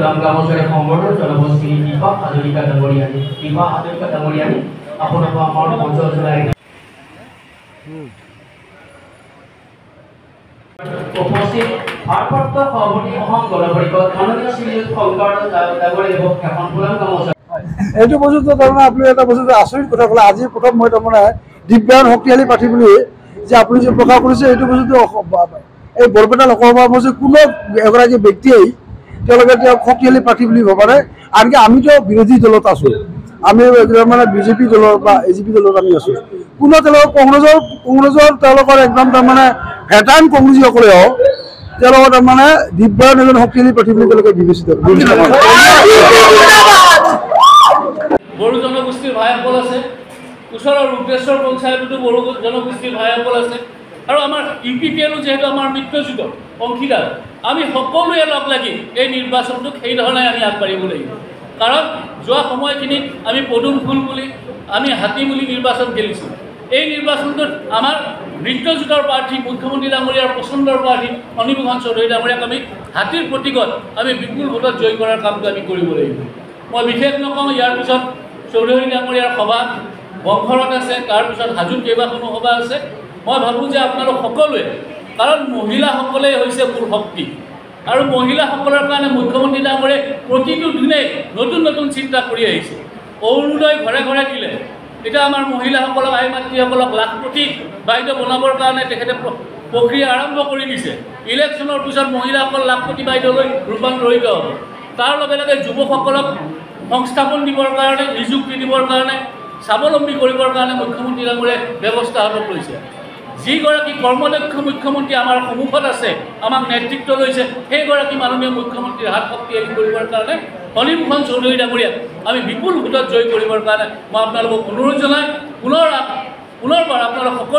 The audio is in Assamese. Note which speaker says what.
Speaker 1: ফুলাম গামোচাৰে সম্বৰ্ধনা জনাব শ্ৰী দীপক হাজৰিকা ডাঙৰীয়ানী। দীপক হাজৰিকা ডাঙৰীয়ানী আপোনাক আমাৰ মঞ্চ জনাই উপস্থিত ভাৰপ্ৰাপ্ত সভাপতি অসম গণ পৰিষদ মাননীয় শ্ৰীযুত শংকৰ ডাঙৰীয়াক এখন ফুলাম গামোচা।
Speaker 2: এইটো বস্তু তাৰমানে আপুনি এটা বস্তু আচৰিত কথা ক'লে। আজি প্ৰথম মই তাৰমানে দিব্যায়ন শক্তিশালী পাৰ্টি বুলি যে আপুনি যে প্ৰকাশ কৰিছে, এইটো বস্তুটো এই বৰপেটা লোকসভা সমষ্টিৰ কোনো এগৰাকী ব্যক্তিয়েই তেওঁলোকে তেওঁক শক্তিশালী পাৰ্টি বুলি ভবা নাই। আনকি আমিতো বিৰোধী দলত আছোঁ, আমি মানে বিজেপি দলৰ বা এজিপি দলত আমি আছোঁ। কোনো তেওঁলোকৰ কংগ্ৰেছৰ তেওঁলোকৰ একদম তাৰমানে ভেটাৰান কংগ্ৰেছীসকলেও তেওঁলোকৰ তাৰমানে দিব্যায়ন এজন শক্তিশালী পাৰ্টি বুলি তেওঁলোকে বিবেচিত কৰে।
Speaker 3: বড়ো জনগোষ্ঠীৰ ভাইসকল আছে, ওচৰৰ ৰুদ্ৰেশ্বৰ পঞ্চায়ততো বড়ো জনগোষ্ঠীৰ ভাইসকল আছে, আৰু আমাৰ UPPL যিহেতু আমাৰ মিত্ৰজোঁট অংশীদাৰ, আমি সকলোৱে লগ লাগি এই নিৰ্বাচনটোক সেইধৰণে আমি আগবাঢ়িব লাগিব। কাৰণ যোৱা সময়খিনিত আমি পদুম ফুল বুলি আমি হাতী বুলি নিৰ্বাচন খেলিছোঁ। এই নিৰ্বাচনটোত আমাৰ মিত্ৰজোঁটৰ প্ৰাৰ্থী মুখ্যমন্ত্ৰী ডাঙৰীয়াৰ পচন্দৰ প্ৰাৰ্থী অনিমোহন চৌধুৰী ডাঙৰীয়াক আমি হাতীৰ প্ৰতীকত আমি বিপুল ভোটত জয় কৰাৰ কামটো আমি কৰিব লাগিব। মই বিশেষ নকওঁ, ইয়াৰ পিছত চৌধুৰী ডাঙৰীয়াৰ সভা বংঘৰত আছে, তাৰপিছত হাজোত কেইবাখনো সভা আছে। মই ভাবোঁ যে আপোনালোক সকলোৱে, কাৰণ মহিলাসকলেই হৈছে মূল শক্তি, আৰু মহিলাসকলৰ কাৰণে মুখ্যমন্ত্ৰী ডাঙৰীয়াই প্ৰতিটো দিনেই নতুন নতুন চিন্তা কৰি আহিছে। অৰুণোদয় ঘৰে ঘৰে দিলে, এতিয়া আমাৰ মহিলাসকলক আই মাতৃসকলক লাখপতি বাইদেউ বনাবৰ কাৰণে তেখেতে প্ৰক্ৰিয়া আৰম্ভ কৰি দিছে। ইলেকশ্যনৰ পিছত মহিলাসকল লাখপতি বাইদেউলৈ ৰূপান্তৰিত হ'ব। তাৰ লগে লগে যুৱকসকলক সংস্থাপন দিবৰ কাৰণে, নিযুক্তি দিবৰ কাৰণে, স্বাৱলম্বী কৰিবৰ কাৰণে মুখ্যমন্ত্ৰী ডাঙৰীয়াই ব্যৱস্থা হাতত লৈছে। যিগৰাকী কৰ্মদক্ষ মুখ্যমন্ত্ৰী আমাৰ সন্মুখত আছে, আমাক নেতৃত্ব লৈছে, সেইগৰাকী মাননীয় মুখ্যমন্ত্ৰীৰ হাত শক্তিশালী কৰিবৰ কাৰণে অনিমোহন চৌধুৰী ডাঙৰীয়াক আমি বিপুল ভোটত জয় কৰিবৰ কাৰণে মই আপোনালোকক অনুৰোধ জনাই পুনৰবাৰ আপোনালোক সকলো